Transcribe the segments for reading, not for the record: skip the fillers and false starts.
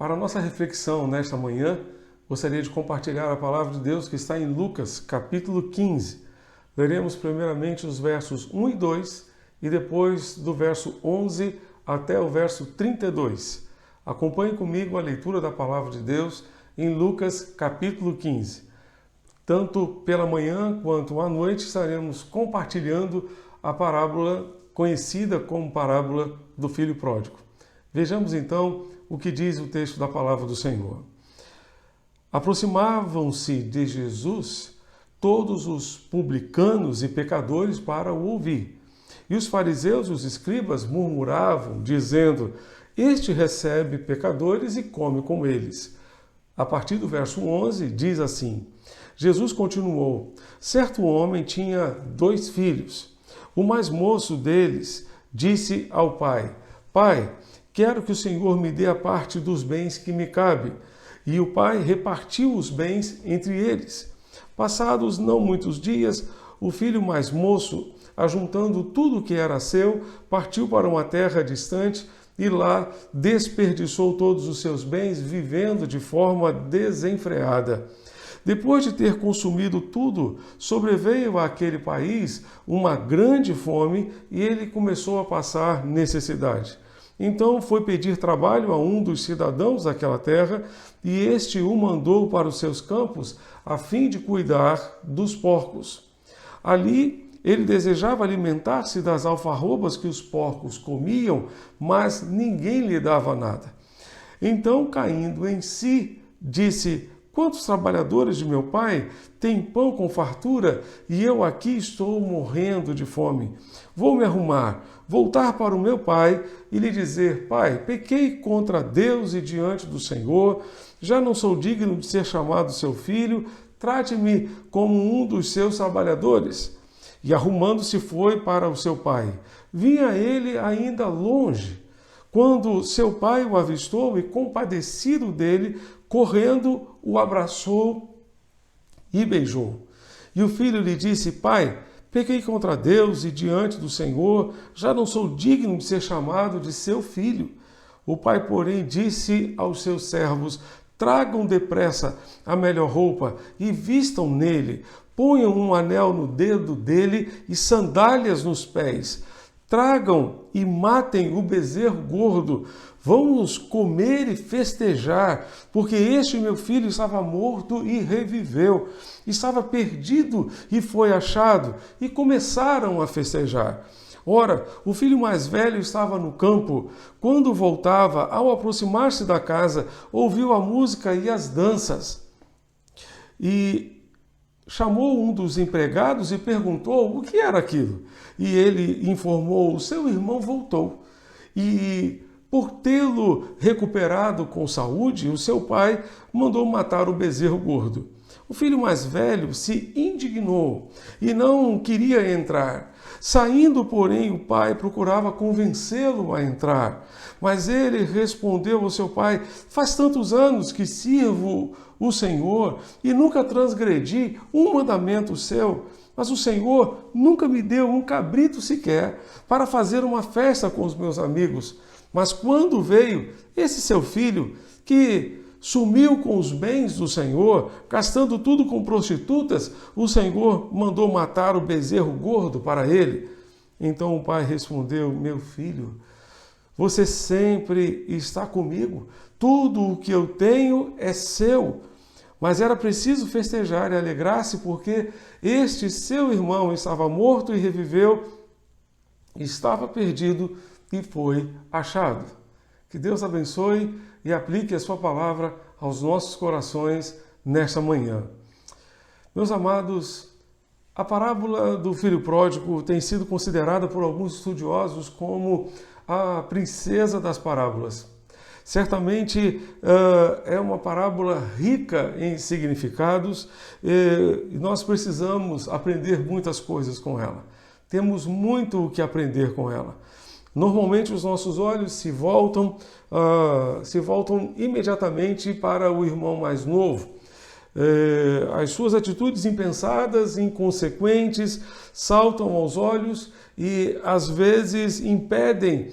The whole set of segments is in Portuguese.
Para a nossa reflexão nesta manhã, gostaria de compartilhar a palavra de Deus que está em Lucas, capítulo 15. Leremos primeiramente os versos 1 e 2 e depois do verso 11 até o verso 32. Acompanhe comigo a leitura da palavra de Deus em Lucas, capítulo 15. Tanto pela manhã quanto à noite estaremos compartilhando a parábola conhecida como parábola do filho pródigo. Vejamos então o que diz o texto da palavra do Senhor. Aproximavam-se de Jesus todos os publicanos e pecadores para o ouvir. E os fariseus e os escribas murmuravam, dizendo: Este recebe pecadores e come com eles. A partir do verso 11, diz assim: Jesus continuou: Certo homem tinha 2 filhos. O mais moço deles disse ao pai: Pai, quero que o Senhor me dê a parte dos bens que me cabe. E o pai repartiu os bens entre eles. Passados não muitos dias, o filho mais moço, ajuntando tudo o que era seu, partiu para uma terra distante e lá desperdiçou todos os seus bens, vivendo de forma desenfreada. Depois de ter consumido tudo, sobreveio àquele país uma grande fome e ele começou a passar necessidade. Então foi pedir trabalho a um dos cidadãos daquela terra, e este o mandou para os seus campos, a fim de cuidar dos porcos. Ali ele desejava alimentar-se das alfarrobas que os porcos comiam, mas ninguém lhe dava nada. Então, caindo em si, disse: Quantos trabalhadores de meu pai têm pão com fartura e eu aqui estou morrendo de fome? Vou me arrumar, voltar para o meu pai e lhe dizer: Pai, pequei contra Deus e diante do Senhor, já não sou digno de ser chamado seu filho, trate-me como um dos seus trabalhadores. E arrumando-se foi para o seu pai. Vinha ele ainda longe, quando seu pai o avistou e, compadecido dele, correndo, o abraçou e beijou. E o filho lhe disse: Pai, pequei contra Deus e diante do Senhor, já não sou digno de ser chamado de seu filho. O pai, porém, disse aos seus servos: Tragam depressa a melhor roupa e vistam nele, ponham um anel no dedo dele e sandálias nos pés. Tragam e matem o bezerro gordo. Vamos comer e festejar, porque este meu filho estava morto e reviveu, estava perdido e foi achado, e começaram a festejar. Ora, o filho mais velho estava no campo. Quando voltava, ao aproximar-se da casa, ouviu a música e as danças. E chamou um dos empregados e perguntou o que era aquilo. E ele informou: o seu irmão voltou. E por tê-lo recuperado com saúde, o seu pai mandou matar o bezerro gordo. O filho mais velho se indignou e não queria entrar. Saindo, porém, o pai procurava convencê-lo a entrar. Mas ele respondeu ao seu pai: Faz tantos anos que sirvo o Senhor e nunca transgredi um mandamento seu. Mas o Senhor nunca me deu um cabrito sequer para fazer uma festa com os meus amigos. Mas quando veio esse seu filho, que sumiu com os bens do Senhor, gastando tudo com prostitutas, o Senhor mandou matar o bezerro gordo para ele. Então o pai respondeu: Meu filho, você sempre está comigo, tudo o que eu tenho é seu. Mas era preciso festejar e alegrar-se, porque este seu irmão estava morto e reviveu, estava perdido e foi achado. Que Deus abençoe e aplique a sua palavra aos nossos corações nesta manhã. Meus amados, a parábola do filho pródigo tem sido considerada por alguns estudiosos como a princesa das parábolas. Certamente é uma parábola rica em significados e nós precisamos aprender muitas coisas com ela. Temos muito o que aprender com ela. Normalmente os nossos olhos se voltam imediatamente para o irmão mais novo. As suas atitudes impensadas, inconsequentes, saltam aos olhos e às vezes impedem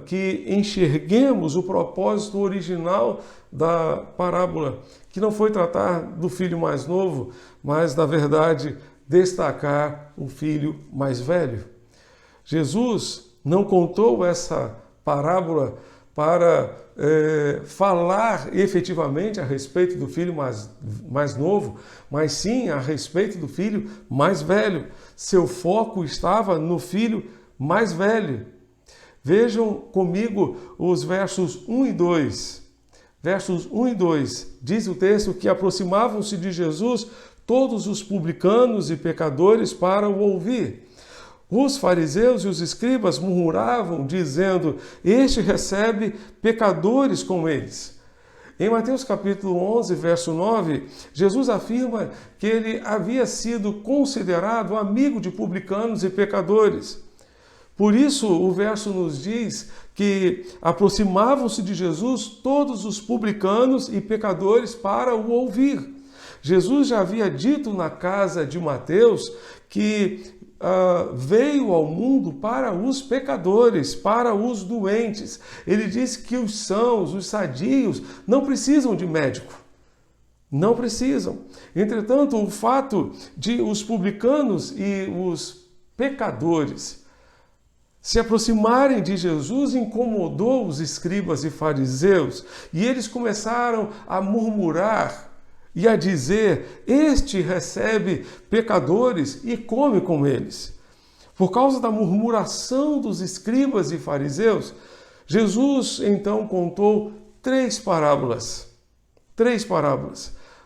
que enxerguemos o propósito original da parábola, que não foi tratar do filho mais novo, mas, na verdade, destacar o filho mais velho. Jesus não contou essa parábola para falar efetivamente a respeito do filho mais novo, mas sim a respeito do filho mais velho. Seu foco estava no filho mais velho. Vejam comigo os versos 1 e 2. Versos 1 e 2, diz o texto que aproximavam-se de Jesus todos os publicanos e pecadores para o ouvir. Os fariseus e os escribas murmuravam, dizendo: este recebe pecadores com eles. Em Mateus capítulo 11, verso 9, Jesus afirma que ele havia sido considerado amigo de publicanos e pecadores. Por isso, o verso nos diz que aproximavam-se de Jesus todos os publicanos e pecadores para o ouvir. Jesus já havia dito na casa de Mateus que veio ao mundo para os pecadores, para os doentes. Ele disse que os sãos, os sadios, não precisam de médico. Não precisam. Entretanto, o fato de os publicanos e os pecadores se aproximarem de Jesus incomodou os escribas e fariseus, e eles começaram a murmurar e a dizer: este recebe pecadores e come com eles. Por causa da murmuração dos escribas e fariseus, Jesus então contou três parábolas.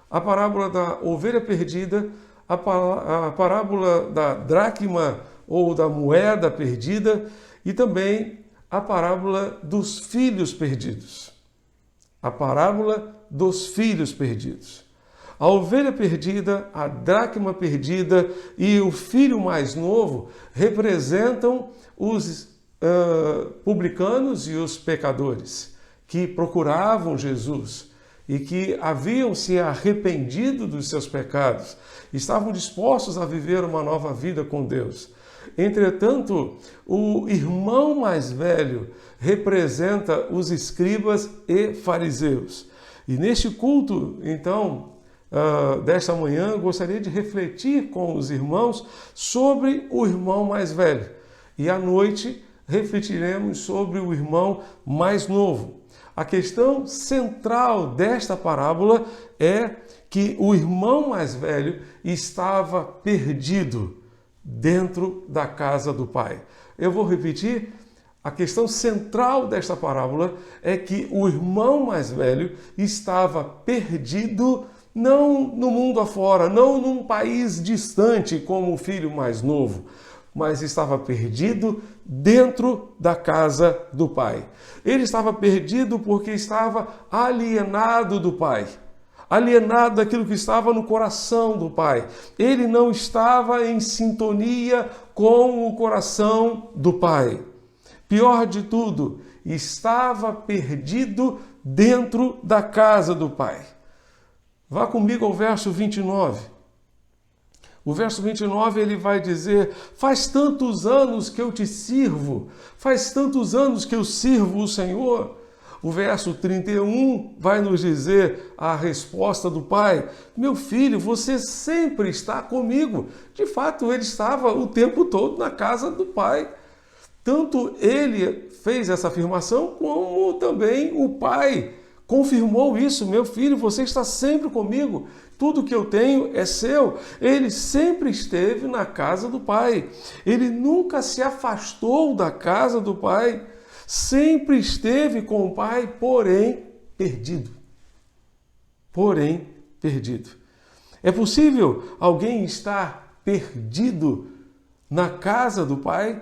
A parábola da ovelha perdida, a parábola da dracma ou da moeda perdida e também a parábola dos filhos perdidos. A parábola dos filhos perdidos. A ovelha perdida, a dracma perdida e o filho mais novo representam os publicanos e os pecadores que procuravam Jesus e que haviam se arrependido dos seus pecados, estavam dispostos a viver uma nova vida com Deus. Entretanto, o irmão mais velho representa os escribas e fariseus. E neste culto, então, desta manhã, gostaria de refletir com os irmãos sobre o irmão mais velho. E à noite, refletiremos sobre o irmão mais novo. A questão central desta parábola é que o irmão mais velho estava perdido dentro da casa do pai. Eu vou repetir. A questão central desta parábola é que o irmão mais velho estava perdido não no mundo afora, não num país distante como o filho mais novo, mas estava perdido dentro da casa do pai. Ele estava perdido porque estava alienado do pai, alienado daquilo que estava no coração do pai. Ele não estava em sintonia com o coração do pai. Pior de tudo, estava perdido dentro da casa do pai. Vá comigo ao verso 29. O verso 29 ele vai dizer: faz tantos anos que eu te sirvo, faz tantos anos que eu sirvo o Senhor. O verso 31 vai nos dizer a resposta do pai: meu filho, você sempre está comigo. De fato, ele estava o tempo todo na casa do pai. Tanto ele fez essa afirmação, como também o pai confirmou isso. Meu filho, você está sempre comigo. Tudo que eu tenho é seu. Ele sempre esteve na casa do pai. Ele nunca se afastou da casa do pai. Sempre esteve com o pai, porém perdido. Porém perdido. É possível alguém estar perdido na casa do pai?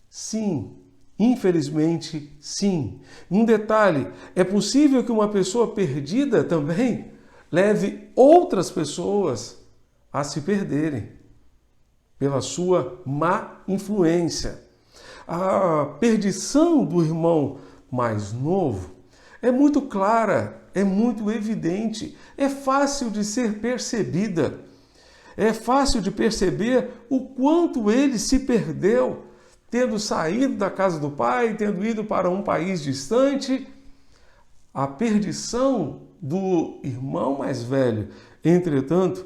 Sim. Infelizmente, sim. Um detalhe, é possível que uma pessoa perdida também leve outras pessoas a se perderem pela sua má influência. A perdição do irmão mais novo é muito clara é muito evidente, é fácil de ser percebida. É fácil de perceber o quanto ele se perdeu, tendo saído da casa do pai, tendo ido para um país distante. A perdição do irmão mais velho, entretanto,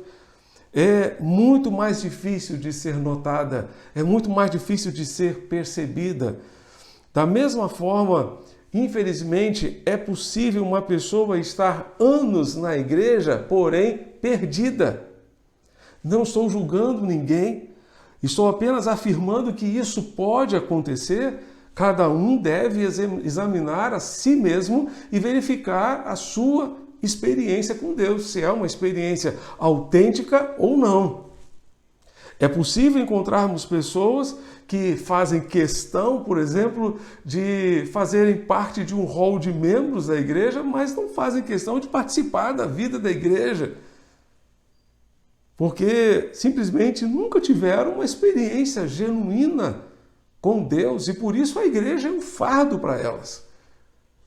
é muito mais difícil de ser notada, é muito mais difícil de ser percebida. Da mesma forma, infelizmente, é possível uma pessoa estar anos na igreja, porém perdida. Não estou julgando ninguém, estou apenas afirmando que isso pode acontecer. Cada um deve examinar a si mesmo e verificar a sua experiência com Deus, se é uma experiência autêntica ou não. É possível encontrarmos pessoas que fazem questão, por exemplo, de fazerem parte de um hall de membros da igreja, mas não fazem questão de participar da vida da igreja, porque simplesmente nunca tiveram uma experiência genuína com Deus e por isso a igreja é um fardo para elas.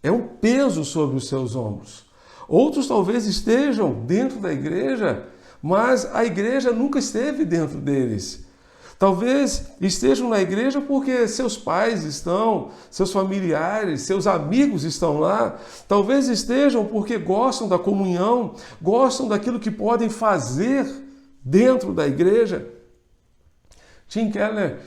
É um peso sobre os seus ombros. Outros talvez estejam dentro da igreja, mas a igreja nunca esteve dentro deles. Talvez estejam na igreja porque seus pais estão, seus familiares, seus amigos estão lá. Talvez estejam porque gostam da comunhão, gostam daquilo que podem fazer dentro da igreja. Tim Keller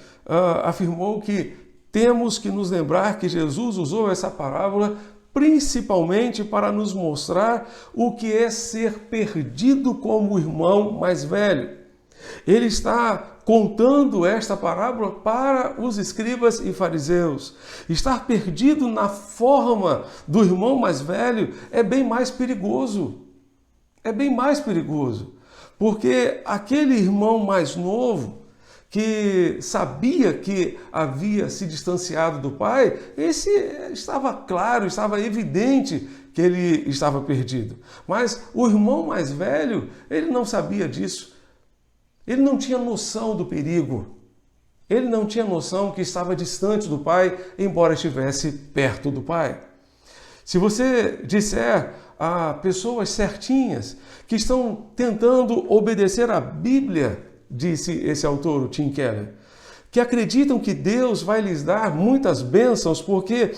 afirmou que temos que nos lembrar que Jesus usou essa parábola principalmente para nos mostrar o que é ser perdido como o irmão mais velho. Ele está contando esta parábola para os escribas e fariseus. Estar perdido na forma do irmão mais velho é bem mais perigoso. É bem mais perigoso. Porque aquele irmão mais novo, que sabia que havia se distanciado do pai, esse estava claro, estava evidente que ele estava perdido. Mas o irmão mais velho, ele não sabia disso. Ele não tinha noção do perigo. Ele não tinha noção que estava distante do pai, embora estivesse perto do pai. Se você disser a pessoas certinhas que estão tentando obedecer à Bíblia, disse esse autor, o Tim Keller, que acreditam que Deus vai lhes dar muitas bênçãos porque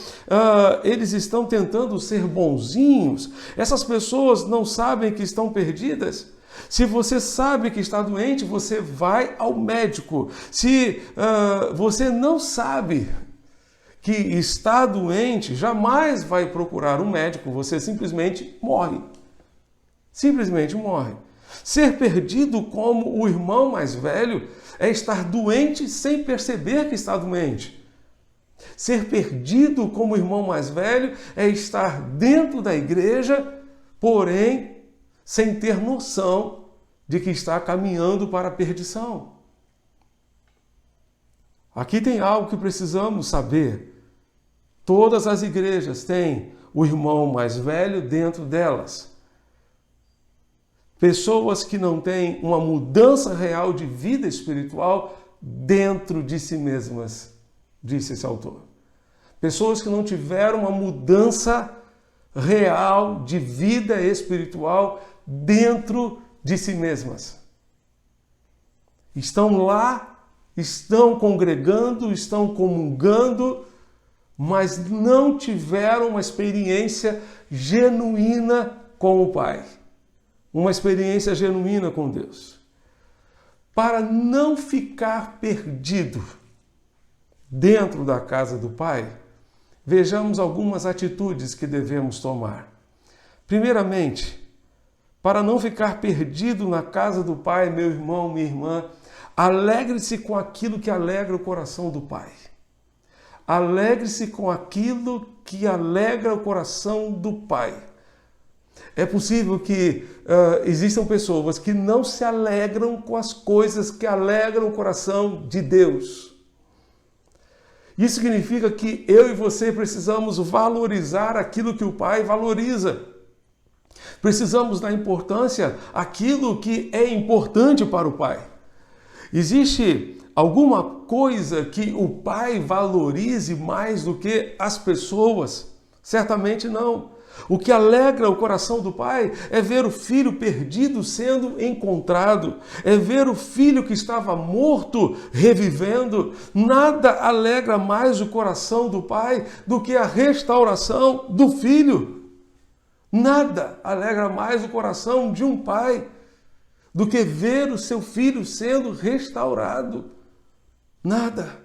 eles estão tentando ser bonzinhos, essas pessoas não sabem que estão perdidas. Se você sabe que está doente, você vai ao médico. Se você não sabe que está doente, jamais vai procurar um médico, você simplesmente morre. Simplesmente morre. Ser perdido como o irmão mais velho é estar doente sem perceber que está doente. Ser perdido como o irmão mais velho é estar dentro da igreja, porém sem ter noção de que está caminhando para a perdição. Aqui tem algo que precisamos saber. Todas as igrejas têm o irmão mais velho dentro delas. Pessoas que não têm uma mudança real de vida espiritual dentro de si mesmas, disse esse autor. Pessoas que não tiveram uma mudança real de vida espiritual dentro de si mesmas. Estão lá, estão congregando, estão comungando, mas não tiveram uma experiência genuína com o Pai. Uma experiência genuína com Deus. Para não ficar perdido dentro da casa do Pai, vejamos algumas atitudes que devemos tomar. Primeiramente, para não ficar perdido na casa do Pai, meu irmão, minha irmã, alegre-se com aquilo que alegra o coração do Pai. Alegre-se com aquilo que alegra o coração do Pai. É possível que existam pessoas que não se alegram com as coisas que alegram o coração de Deus. Isso significa que eu e você precisamos valorizar aquilo que o Pai valoriza. Precisamos dar importância àquilo que é importante para o Pai. Existe alguma coisa que o Pai valorize mais do que as pessoas? Certamente não. O que alegra o coração do pai é ver o filho perdido sendo encontrado, é ver o filho que estava morto revivendo. Nada alegra mais o coração do pai do que a restauração do filho. Nada alegra mais o coração de um pai do que ver o seu filho sendo restaurado. Nada.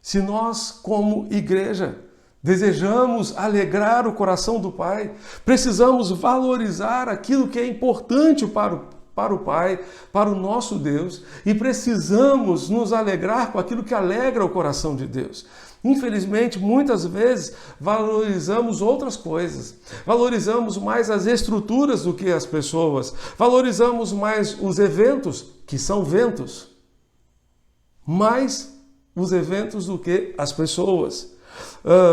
Se nós, como igreja, desejamos alegrar o coração do Pai, precisamos valorizar aquilo que é importante para o Pai, para o nosso Deus, e precisamos nos alegrar com aquilo que alegra o coração de Deus. Infelizmente, muitas vezes valorizamos outras coisas, valorizamos mais as estruturas do que as pessoas, valorizamos mais os eventos, que são ventos, mais os eventos do que as pessoas.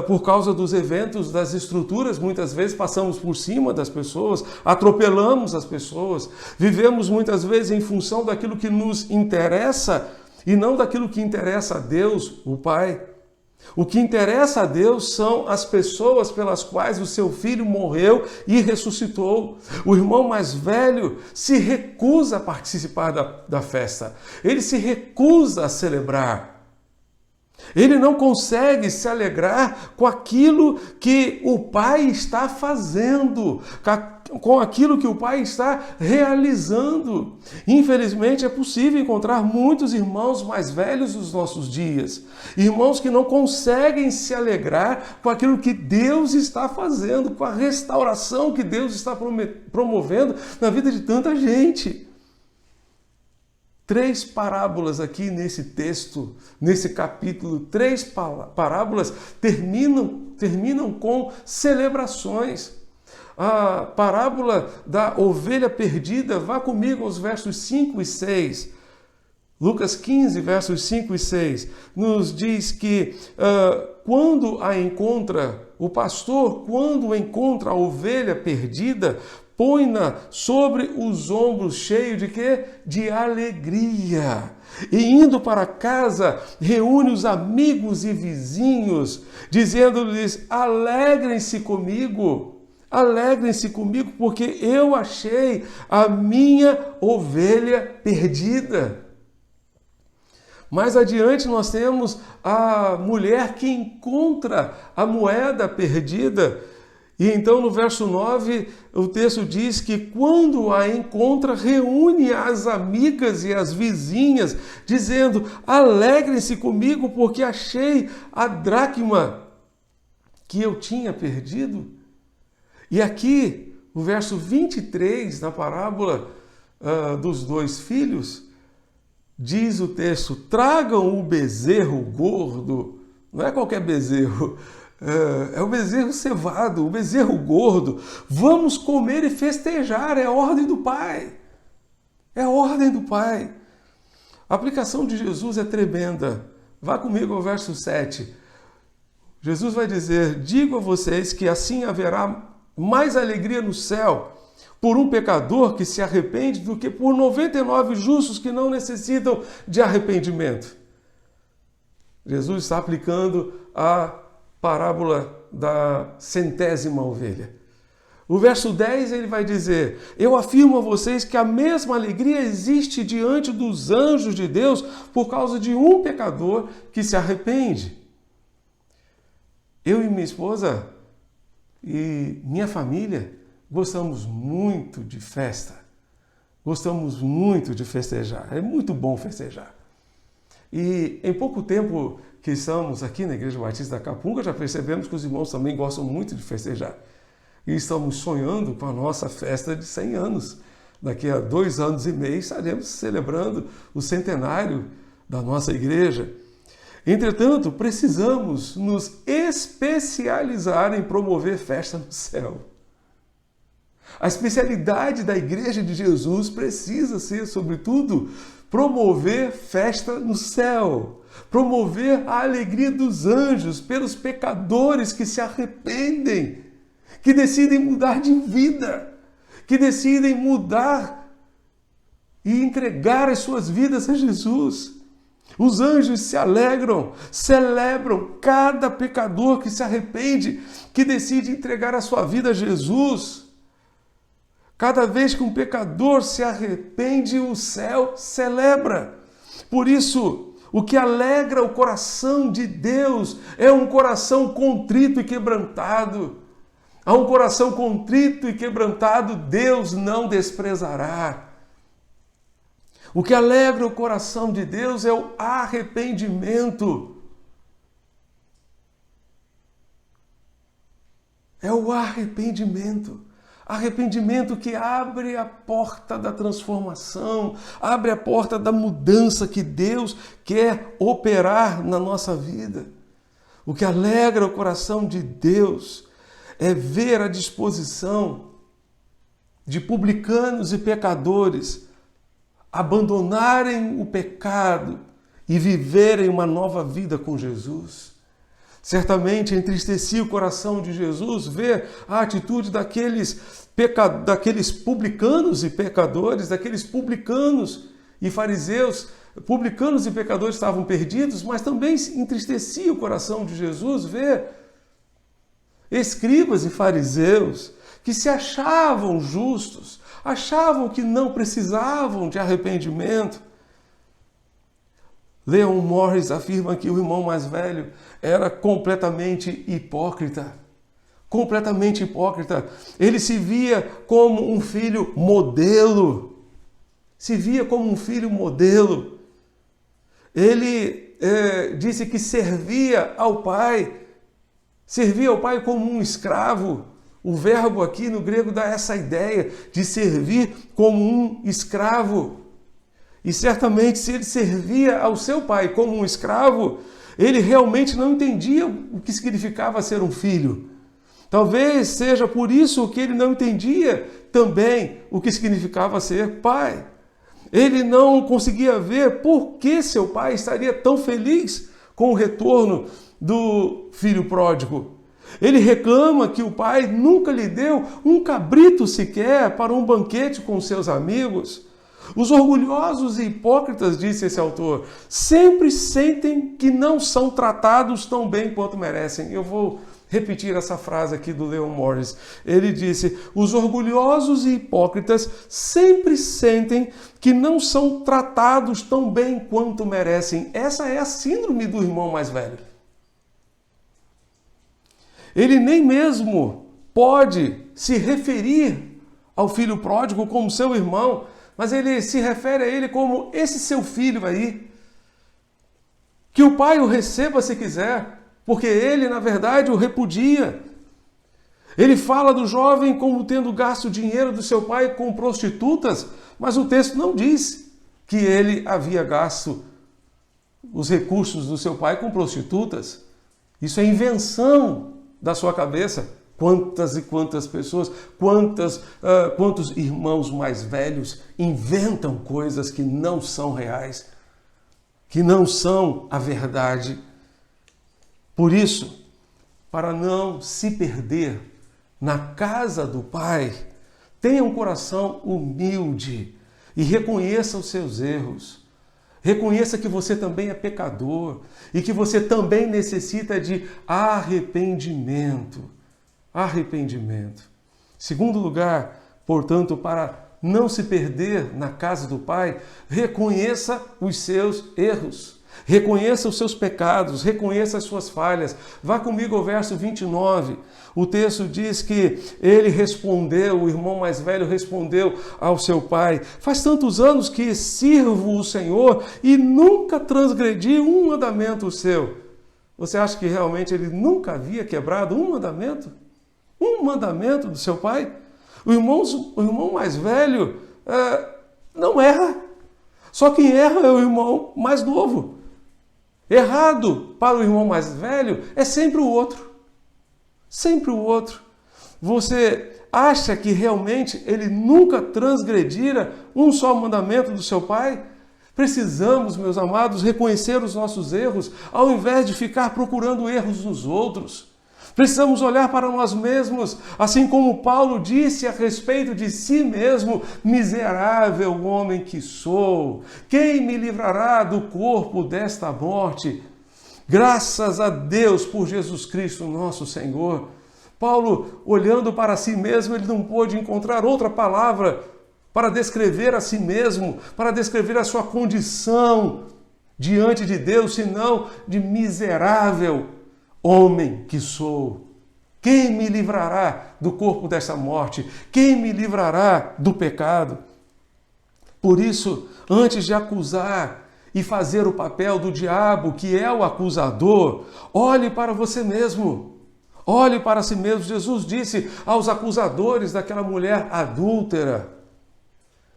Por causa dos eventos, das estruturas, muitas vezes passamos por cima das pessoas, atropelamos as pessoas, vivemos muitas vezes em função daquilo que nos interessa e não daquilo que interessa a Deus, o Pai. O que interessa a Deus são as pessoas pelas quais o seu filho morreu e ressuscitou. O irmão mais velho se recusa a participar da festa, ele se recusa a celebrar. Ele não consegue se alegrar com aquilo que o pai está fazendo, com aquilo que o pai está realizando. Infelizmente, é possível encontrar muitos irmãos mais velhos nos nossos dias. Irmãos que não conseguem se alegrar com aquilo que Deus está fazendo, com a restauração que Deus está promovendo na vida de tanta gente. 3 parábolas aqui nesse texto, nesse capítulo, 3 parábolas terminam com celebrações. A parábola da ovelha perdida, vá comigo aos versos 5 e 6. Lucas 15, versos 5 e 6, nos diz que quando a encontra, o pastor, quando encontra a ovelha perdida, põe-na sobre os ombros, cheio de quê? De alegria. E indo para casa, reúne os amigos e vizinhos, dizendo-lhes: alegrem-se comigo, porque eu achei a minha ovelha perdida. Mais adiante nós temos a mulher que encontra a moeda perdida. E então no verso 9 o texto diz que quando a encontra, reúne as amigas e as vizinhas, dizendo: alegrem-se comigo porque achei a dracma que eu tinha perdido. E aqui, o verso 23 da parábola dos 2 filhos, diz o texto: tragam o bezerro gordo, não é qualquer bezerro, é o bezerro cevado, o bezerro gordo, vamos comer e festejar, é a ordem do Pai, é a ordem do Pai. A aplicação de Jesus é tremenda. Vá comigo ao verso 7. Jesus vai dizer: digo a vocês que assim haverá mais alegria no céu por um pecador que se arrepende do que por 99 justos que não necessitam de arrependimento. Jesus está aplicando a parábola da 100ª ovelha. O verso 10 ele vai dizer: eu afirmo a vocês que a mesma alegria existe diante dos anjos de Deus por causa de um pecador que se arrepende. Eu e minha esposa e minha família gostamos muito de festa, gostamos muito de festejar, é muito bom festejar. E em pouco tempo que estamos aqui na Igreja Batista da Capunga, já percebemos que os irmãos também gostam muito de festejar. E estamos sonhando com a nossa festa de 100 anos. Daqui a 2 anos e meio estaremos celebrando o centenário da nossa igreja. Entretanto, precisamos nos especializar em promover festa no céu. A especialidade da Igreja de Jesus precisa ser, sobretudo, promover festa no céu, promover a alegria dos anjos pelos pecadores que se arrependem, que decidem mudar de vida, que decidem mudar e entregar as suas vidas a Jesus. Os anjos se alegram, celebram cada pecador que se arrepende, que decide entregar a sua vida a Jesus. Cada vez que um pecador se arrepende, o céu celebra. Por isso, o que alegra o coração de Deus é um coração contrito e quebrantado. A um coração contrito e quebrantado, Deus não desprezará. O que alegra o coração de Deus é o arrependimento. É o arrependimento. Arrependimento que abre a porta da transformação, abre a porta da mudança que Deus quer operar na nossa vida. O que alegra o coração de Deus é ver a disposição de publicanos e pecadores abandonarem o pecado e viverem uma nova vida com Jesus. Certamente entristecia o coração de Jesus ver a atitude daqueles publicanos e pecadores, daqueles publicanos e fariseus. Publicanos e pecadores estavam perdidos, mas também entristecia o coração de Jesus ver escribas e fariseus que se achavam justos, achavam que não precisavam de arrependimento. Leon Morris afirma que o irmão mais velho era completamente hipócrita. Completamente hipócrita. Ele se via como um filho modelo. Se via como um filho modelo. Ele disse que servia ao pai como um escravo. O verbo aqui no grego dá essa ideia de servir como um escravo. E certamente, se ele servia ao seu pai como um escravo, ele realmente não entendia o que significava ser um filho. Talvez seja por isso que ele não entendia também o que significava ser pai. Ele não conseguia ver por que seu pai estaria tão feliz com o retorno do filho pródigo. Ele reclama que o pai nunca lhe deu um cabrito sequer para um banquete com seus amigos. Os orgulhosos e hipócritas, disse esse autor, sempre sentem que não são tratados tão bem quanto merecem. Eu vou repetir essa frase aqui do Leon Morris. Ele disse: os orgulhosos e hipócritas sempre sentem que não são tratados tão bem quanto merecem. Essa é a síndrome do irmão mais velho. Ele nem mesmo pode se referir ao filho pródigo como seu irmão, mas ele se refere a ele como esse seu filho aí. Que o pai o receba se quiser, porque ele, na verdade, o repudia. Ele fala do jovem como tendo gasto o dinheiro do seu pai com prostitutas, mas o texto não diz que ele havia gasto os recursos do seu pai com prostitutas. Isso é invenção da sua cabeça. Quantas e quantas pessoas, quantos irmãos mais velhos inventam coisas que não são reais, que não são a verdade. Por isso, para não se perder na casa do Pai, tenha um coração humilde e reconheça os seus erros. Reconheça que você também é pecador e que você também necessita de arrependimento. Arrependimento. Segundo lugar, portanto, para não se perder na casa do Pai, reconheça os seus erros. Reconheça os seus pecados, reconheça as suas falhas. Vá comigo ao verso 29. O texto diz que ele respondeu, o irmão mais velho respondeu ao seu pai: faz tantos anos que sirvo o Senhor e nunca transgredi um mandamento seu. Você acha que realmente ele nunca havia quebrado um mandamento? Um mandamento do seu pai? O irmão mais velho não erra. Só quem erra é o irmão mais novo. Errado para o irmão mais velho é sempre o outro. Sempre o outro. Você acha que realmente ele nunca transgredira um só mandamento do seu pai? Precisamos, meus amados, reconhecer os nossos erros ao invés de ficar procurando erros nos outros. Precisamos olhar para nós mesmos, assim como Paulo disse a respeito de si mesmo: miserável homem que sou, quem me livrará do corpo desta morte? Graças a Deus por Jesus Cristo, nosso Senhor. Paulo, olhando para si mesmo, ele não pôde encontrar outra palavra para descrever a si mesmo, para descrever a sua condição diante de Deus, senão de miserável homem que sou. Quem me livrará do corpo desta morte? Quem me livrará do pecado? Por isso, antes de acusar e fazer o papel do diabo, que é o acusador, olhe para você mesmo. Olhe para si mesmo. Jesus disse aos acusadores daquela mulher adúltera,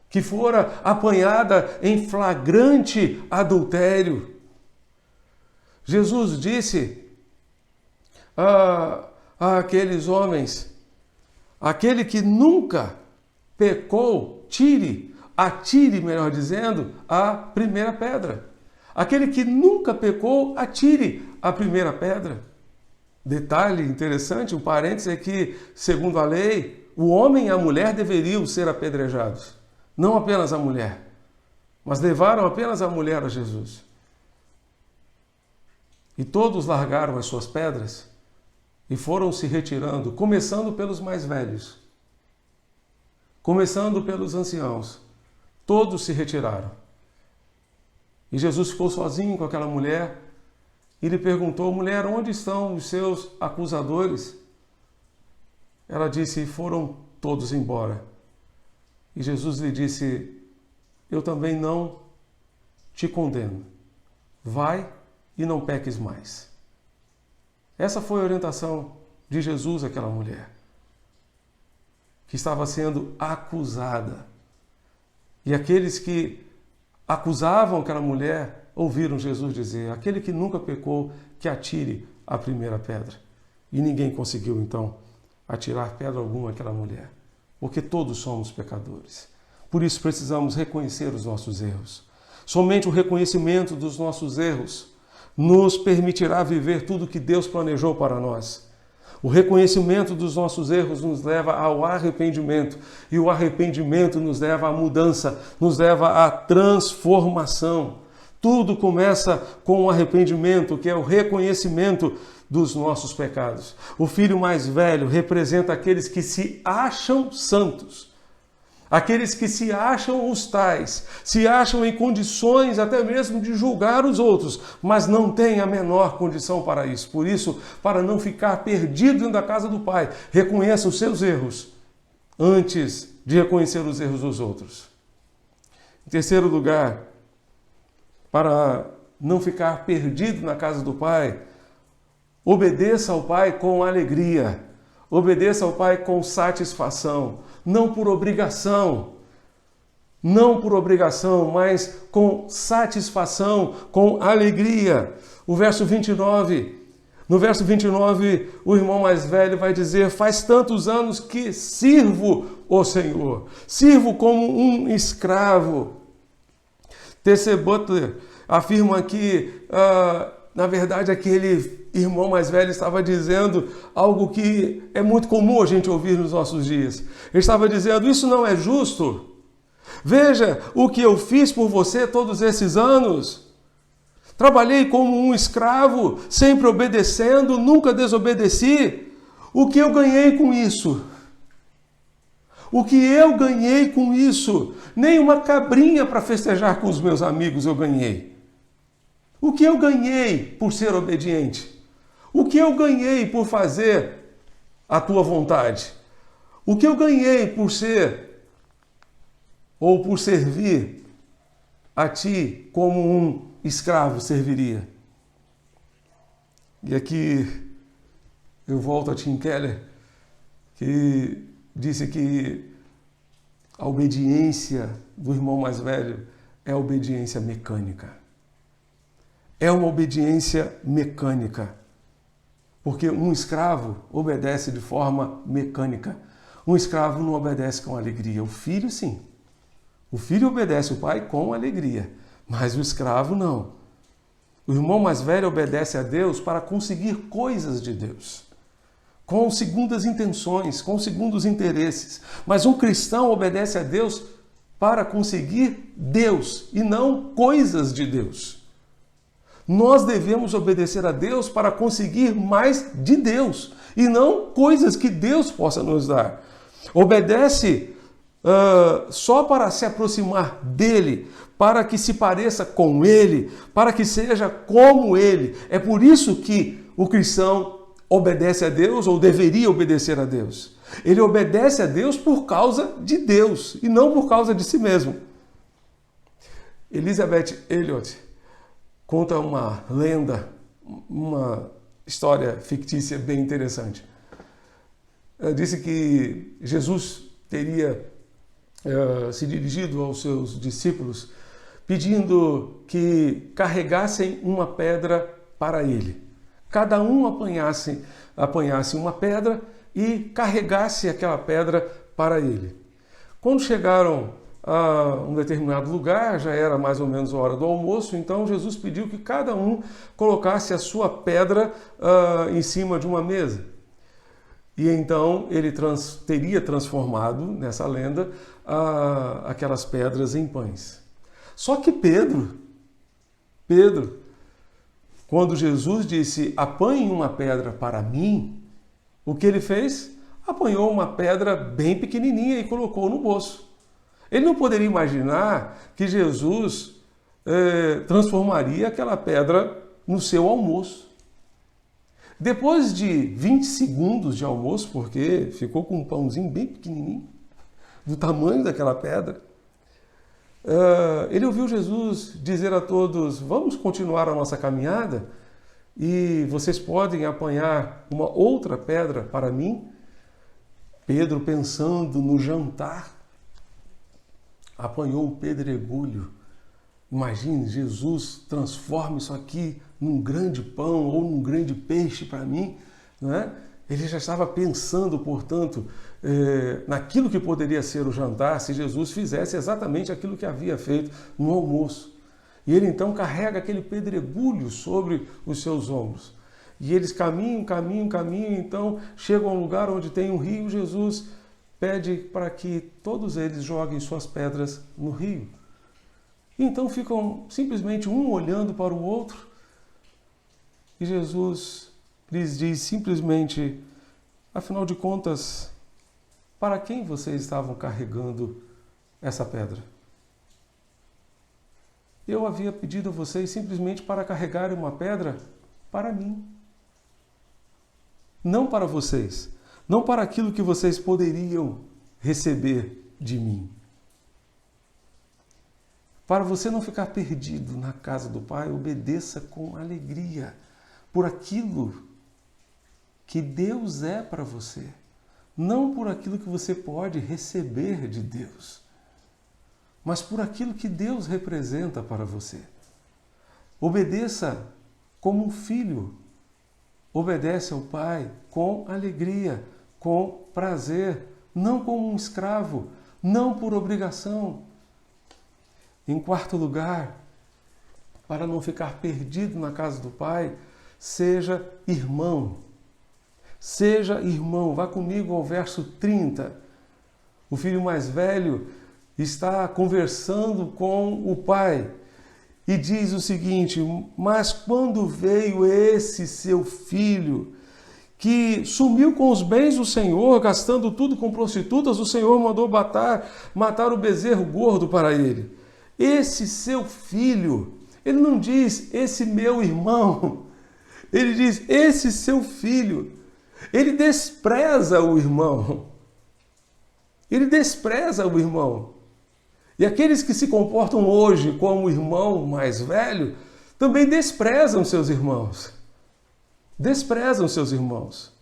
que fora apanhada em flagrante adultério. Jesus disse àqueles homens: aquele que nunca pecou, atire, melhor dizendo, a primeira pedra. Aquele que nunca pecou, atire a primeira pedra. Detalhe interessante, um parênteses, é que, segundo a lei, o homem e a mulher deveriam ser apedrejados. Não apenas a mulher, mas levaram apenas a mulher a Jesus. E todos largaram as suas pedras e foram se retirando, começando pelos mais velhos, começando pelos anciãos. Todos se retiraram. E Jesus ficou sozinho com aquela mulher e lhe perguntou: mulher, onde estão os seus acusadores? Ela disse: foram todos embora. E Jesus lhe disse: eu também não te condeno. Vai e não peques mais. Essa foi a orientação de Jesus àquela mulher, que estava sendo acusada. E aqueles que acusavam aquela mulher ouviram Jesus dizer: aquele que nunca pecou, que atire a primeira pedra. E ninguém conseguiu, então, atirar pedra alguma àquela mulher, porque todos somos pecadores. Por isso precisamos reconhecer os nossos erros. Somente o reconhecimento dos nossos erros nos permitirá viver tudo que Deus planejou para nós. O reconhecimento dos nossos erros nos leva ao arrependimento, e o arrependimento nos leva à mudança, nos leva à transformação. Tudo começa com o arrependimento, que é o reconhecimento dos nossos pecados. O filho mais velho representa aqueles que se acham santos, aqueles que se acham os tais, se acham em condições até mesmo de julgar os outros, mas não têm a menor condição para isso. Por isso, para não ficar perdido dentro da casa do Pai, reconheça os seus erros antes de reconhecer os erros dos outros. Em terceiro lugar, para não ficar perdido na casa do Pai, obedeça ao Pai com alegria, obedeça ao Pai com satisfação, não por obrigação, mas com satisfação, com alegria. No verso 29, o irmão mais velho vai dizer: faz tantos anos que sirvo o Senhor, sirvo como um escravo. T.C. Butler afirma que, na verdade, aquele irmão mais velho estava dizendo algo que é muito comum a gente ouvir nos nossos dias. Ele estava dizendo: isso não é justo. Veja o que eu fiz por você todos esses anos. Trabalhei como um escravo, sempre obedecendo, nunca desobedeci. O que eu ganhei com isso? O que eu ganhei com isso? Nem uma cabrinha para festejar com os meus amigos eu ganhei. O que eu ganhei por ser obediente? O que eu ganhei por fazer a tua vontade? O que eu ganhei por ser ou por servir a ti como um escravo serviria? E aqui eu volto a Tim Keller, que disse que a obediência do irmão mais velho é a obediência mecânica. É uma obediência mecânica. Porque um escravo obedece de forma mecânica. Um escravo não obedece com alegria. O filho, sim. O filho obedece o pai com alegria, mas o escravo não. O irmão mais velho obedece a Deus para conseguir coisas de Deus. com segundas intenções, com segundos interesses. Mas um cristão obedece a Deus para conseguir Deus e não coisas de Deus. Nós devemos obedecer a Deus para conseguir mais de Deus e não coisas que Deus possa nos dar. Obedece só para se aproximar dele, para que se pareça com ele, para que seja como ele. É por isso que o cristão obedece a Deus ou deveria obedecer a Deus. Ele obedece a Deus por causa de Deus e não por causa de si mesmo. Elizabeth Elliot conta uma lenda, uma história fictícia bem interessante. Ela disse que Jesus teria se dirigido aos seus discípulos pedindo que carregassem uma pedra para ele. Cada um apanhasse uma pedra e carregasse aquela pedra para ele. Quando chegaram a um determinado lugar, já era mais ou menos a hora do almoço, então Jesus pediu que cada um colocasse a sua pedra em cima de uma mesa. E então ele teria transformado, nessa lenda, aquelas pedras em pães. Só que Pedro, quando Jesus disse, apanhe uma pedra para mim, o que ele fez? Apanhou uma pedra bem pequenininha e colocou no bolso. Ele não poderia imaginar que Jesus transformaria aquela pedra no seu almoço. Depois de 20 segundos de almoço, porque ficou com um pãozinho bem pequenininho, do tamanho daquela pedra, ele ouviu Jesus dizer a todos, vamos continuar a nossa caminhada e vocês podem apanhar uma outra pedra para mim? Pedro, pensando no jantar, apanhou um pedregulho. Imagine, Jesus transforma isso aqui num grande pão ou num grande peixe para mim, não é? Ele já estava pensando, portanto, naquilo que poderia ser o jantar se Jesus fizesse exatamente aquilo que havia feito no almoço. E ele então carrega aquele pedregulho sobre os seus ombros. E eles caminham, então chegam a um lugar onde tem um rio. Jesus pede para que todos eles joguem suas pedras no rio. E então ficam simplesmente um olhando para o outro. E Jesus lhes diz simplesmente, afinal de contas, para quem vocês estavam carregando essa pedra? Eu havia pedido a vocês simplesmente para carregarem uma pedra para mim. Não para vocês, não para aquilo que vocês poderiam receber de mim. Para você não ficar perdido na casa do Pai, obedeça com alegria por aquilo que Deus é para você, não por aquilo que você pode receber de Deus, mas por aquilo que Deus representa para você. Obedeça como um filho, obedece ao Pai com alegria, com prazer, não como um escravo, não por obrigação. Em quarto lugar, para não ficar perdido na casa do Pai, seja irmão. Seja irmão. Vá comigo ao verso 30. O filho mais velho está conversando com o pai e diz o seguinte, mas quando veio esse seu filho, que sumiu com os bens do Senhor, gastando tudo com prostitutas, o Senhor mandou matar o bezerro gordo para ele. Esse seu filho, ele não diz esse meu irmão, ele diz esse seu filho. Ele despreza o irmão. Ele despreza o irmão. E aqueles que se comportam hoje como o irmão mais velho, também desprezam seus irmãos. Desprezam seus irmãos.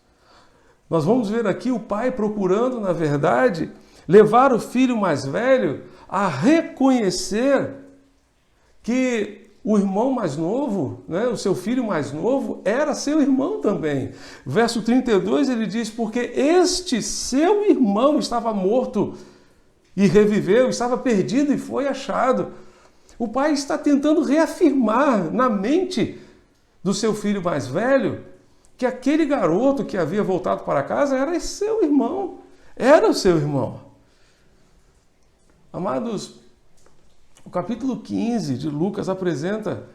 Nós vamos ver aqui o pai procurando, na verdade, levar o filho mais velho a reconhecer que o irmão mais novo, né, o seu filho mais novo, era seu irmão também. Verso 32 ele diz, porque este seu irmão estava morto e reviveu, estava perdido e foi achado. O pai está tentando reafirmar na mente do seu filho mais velho que aquele garoto que havia voltado para casa era seu irmão, era o seu irmão. Amados, o capítulo 15 de Lucas apresenta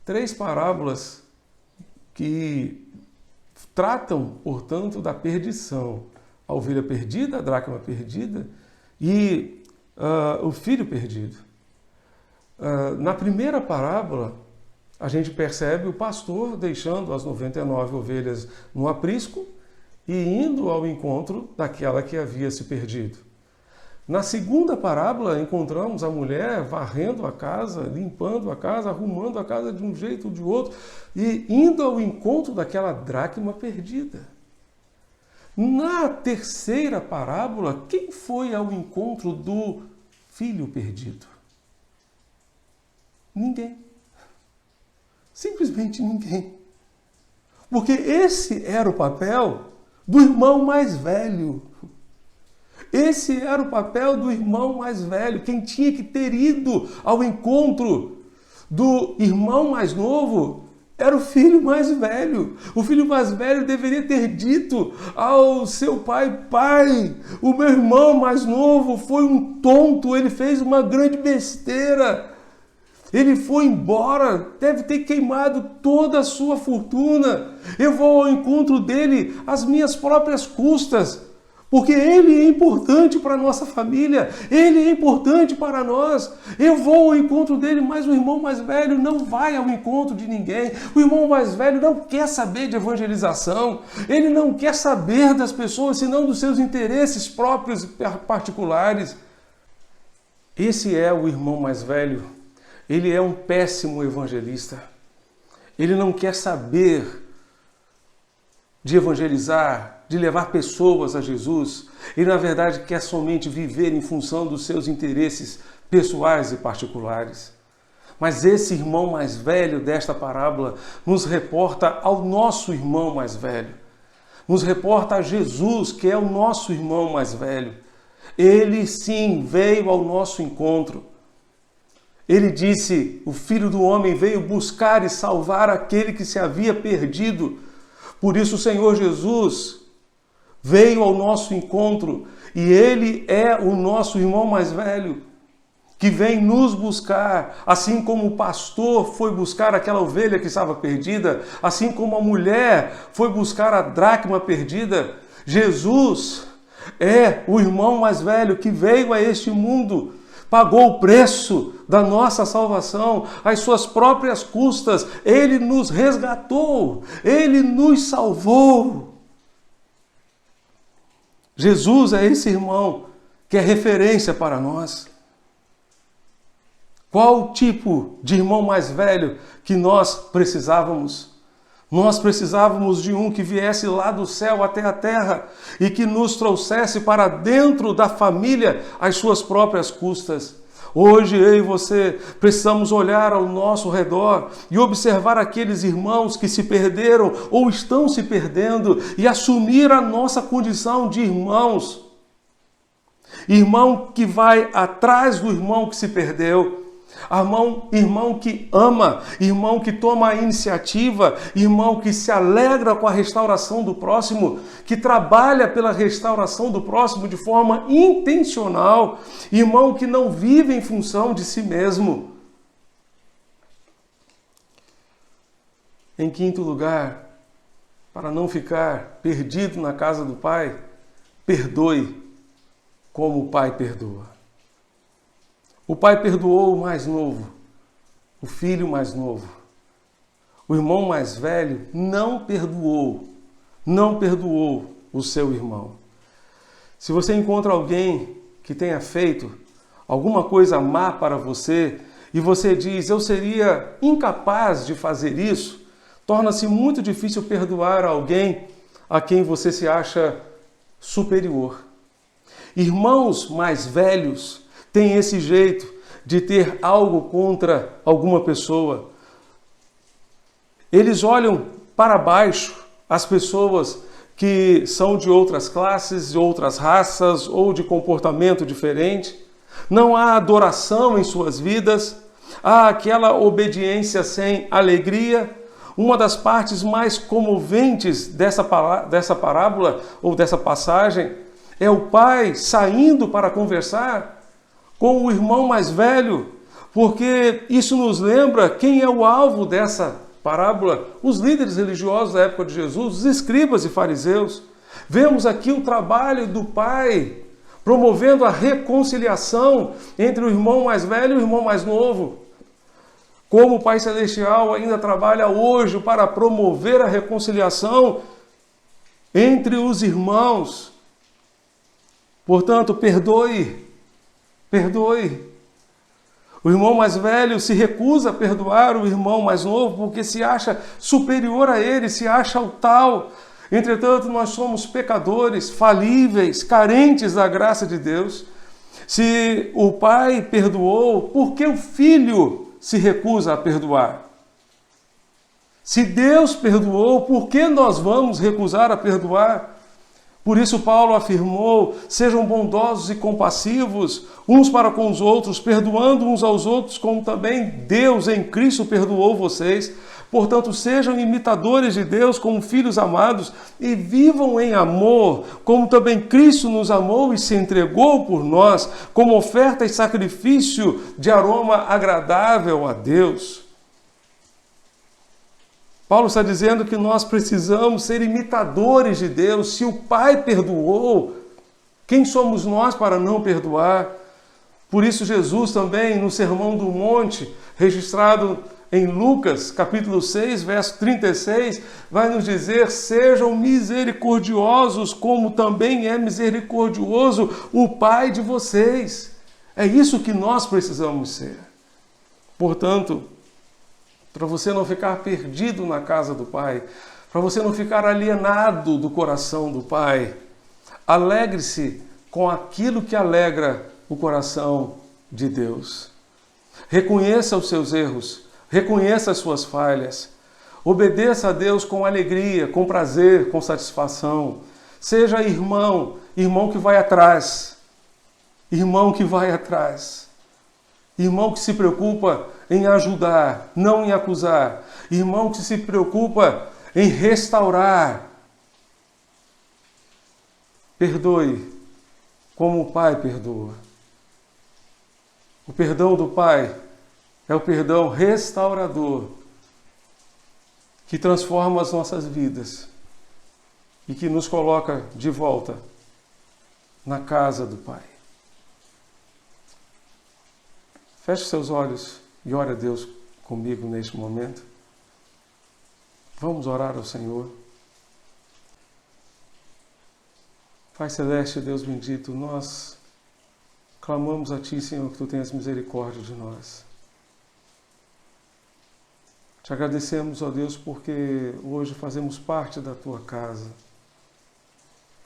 3 parábolas que tratam, portanto, da perdição. A ovelha perdida, a dracma perdida e o filho perdido. Na primeira parábola, a gente percebe o pastor deixando as 99 ovelhas no aprisco e indo ao encontro daquela que havia se perdido. Na segunda parábola, encontramos a mulher varrendo a casa, limpando a casa, arrumando a casa de um jeito ou de outro e indo ao encontro daquela dracma perdida. Na terceira parábola, quem foi ao encontro do filho perdido? Ninguém. Simplesmente ninguém. Porque esse era o papel do irmão mais velho. Esse era o papel do irmão mais velho. Quem tinha que ter ido ao encontro do irmão mais novo era o filho mais velho. O filho mais velho deveria ter dito ao seu pai: pai, o meu irmão mais novo foi um tonto, ele fez uma grande besteira. Ele foi embora, deve ter queimado toda a sua fortuna. Eu vou ao encontro dele às minhas próprias custas, porque ele é importante para a nossa família, ele é importante para nós. Eu vou ao encontro dele, mas o irmão mais velho não vai ao encontro de ninguém. O irmão mais velho não quer saber de evangelização, ele não quer saber das pessoas, senão dos seus interesses próprios e particulares. Esse é o irmão mais velho. Ele é um péssimo evangelista. Ele não quer saber de evangelizar, de levar pessoas a Jesus. Ele, na verdade, quer somente viver em função dos seus interesses pessoais e particulares. Mas esse irmão mais velho desta parábola nos reporta ao nosso irmão mais velho. Nos reporta a Jesus, que é o nosso irmão mais velho. Ele, sim, veio ao nosso encontro. Ele disse: o Filho do Homem veio buscar e salvar aquele que se havia perdido. Por isso o Senhor Jesus veio ao nosso encontro e Ele é o nosso irmão mais velho, que vem nos buscar, assim como o pastor foi buscar aquela ovelha que estava perdida, assim como a mulher foi buscar a dracma perdida. Jesus é o irmão mais velho que veio a este mundo, pagou o preço da nossa salvação, às suas próprias custas. Ele nos resgatou, Ele nos salvou. Jesus é esse irmão que é referência para nós. Qual tipo de irmão mais velho que nós precisávamos? Nós precisávamos de um que viesse lá do céu até a terra e que nos trouxesse para dentro da família às suas próprias custas. Hoje eu e você precisamos olhar ao nosso redor e observar aqueles irmãos que se perderam ou estão se perdendo e assumir a nossa condição de irmãos. Irmão que vai atrás do irmão que se perdeu. Irmão que ama, irmão que toma a iniciativa, irmão que se alegra com a restauração do próximo, que trabalha pela restauração do próximo de forma intencional, irmão que não vive em função de si mesmo. Em quinto lugar, para não ficar perdido na casa do Pai, perdoe como o Pai perdoa. O pai perdoou o mais novo, o filho mais novo. O irmão mais velho não perdoou o seu irmão. Se você encontra alguém que tenha feito alguma coisa má para você e você diz: eu seria incapaz de fazer isso, torna-se muito difícil perdoar alguém a quem você se acha superior. Irmãos mais velhos têm esse jeito de ter algo contra alguma pessoa. Eles olham para baixo as pessoas que são de outras classes, de outras raças ou de comportamento diferente. Não há adoração em suas vidas, há aquela obediência sem alegria. Uma das partes mais comoventes dessa parábola ou dessa passagem é o pai saindo para conversar com o irmão mais velho, porque isso nos lembra quem é o alvo dessa parábola: os líderes religiosos da época de Jesus, os escribas e fariseus. Vemos aqui o trabalho do pai promovendo a reconciliação entre o irmão mais velho e o irmão mais novo. Como o Pai Celestial ainda trabalha hoje para promover a reconciliação entre os irmãos. Portanto, perdoe. O irmão mais velho se recusa a perdoar o irmão mais novo porque se acha superior a ele, se acha o tal. Entretanto, nós somos pecadores, falíveis, carentes da graça de Deus. Se o pai perdoou, por que o filho se recusa a perdoar? Se Deus perdoou, por que nós vamos recusar a perdoar? Por isso Paulo afirmou: sejam bondosos e compassivos uns para com os outros, perdoando uns aos outros, como também Deus em Cristo perdoou vocês. Portanto, sejam imitadores de Deus como filhos amados e vivam em amor, como também Cristo nos amou e se entregou por nós, como oferta e sacrifício de aroma agradável a Deus. Paulo está dizendo que nós precisamos ser imitadores de Deus. Se o Pai perdoou, quem somos nós para não perdoar? Por isso Jesus também, no Sermão do Monte, registrado em Lucas, capítulo 6, verso 36, vai nos dizer: sejam misericordiosos, como também é misericordioso o Pai de vocês. É isso que nós precisamos ser. Portanto, para você não ficar perdido na casa do Pai, para você não ficar alienado do coração do Pai, alegre-se com aquilo que alegra o coração de Deus. Reconheça os seus erros, reconheça as suas falhas, obedeça a Deus com alegria, com prazer, com satisfação. Seja irmão que vai atrás, irmão que vai atrás, irmão que se preocupa em ajudar, não em acusar, irmão que se preocupa em restaurar. Perdoe como o Pai perdoa. O perdão do Pai é o perdão restaurador que transforma as nossas vidas e que nos coloca de volta na casa do Pai. Feche seus olhos e ore a Deus comigo neste momento. Vamos orar ao Senhor. Pai Celeste, Deus bendito, nós clamamos a Ti, Senhor, que Tu tenhas misericórdia de nós. Te agradecemos, ó Deus, porque hoje fazemos parte da Tua casa.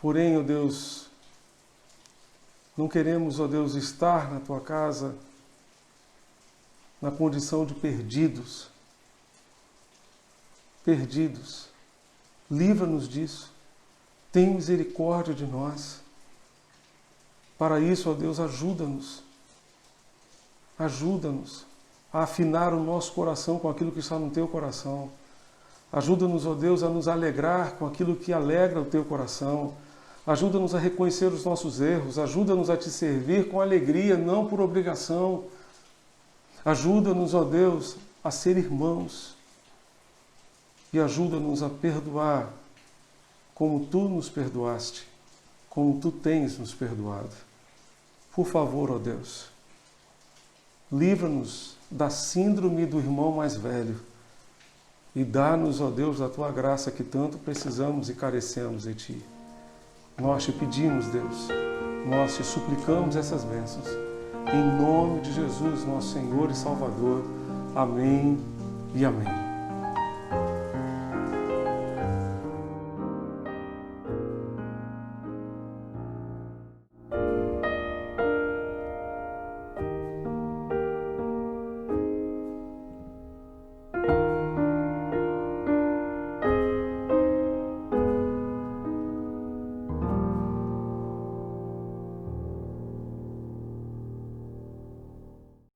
Porém, ó Deus, não queremos, ó Deus, estar na Tua casa na condição de perdidos. Perdidos. Livra-nos disso. Tem misericórdia de nós. Para isso, ó Deus, ajuda-nos. Ajuda-nos a afinar o nosso coração com aquilo que está no Teu coração. Ajuda-nos, ó Deus, a nos alegrar com aquilo que alegra o Teu coração. Ajuda-nos a reconhecer os nossos erros. Ajuda-nos a Te servir com alegria, não por obrigação. Ajuda-nos, ó Deus, a ser irmãos. E ajuda-nos a perdoar como Tu nos perdoaste, como Tu tens nos perdoado. Por favor, ó Deus, livra-nos da síndrome do irmão mais velho e dá-nos, ó Deus, a Tua graça que tanto precisamos e carecemos em Ti. Nós Te pedimos, Deus, nós Te suplicamos essas bênçãos. Em nome de Jesus, nosso Senhor e Salvador. Amém e amém.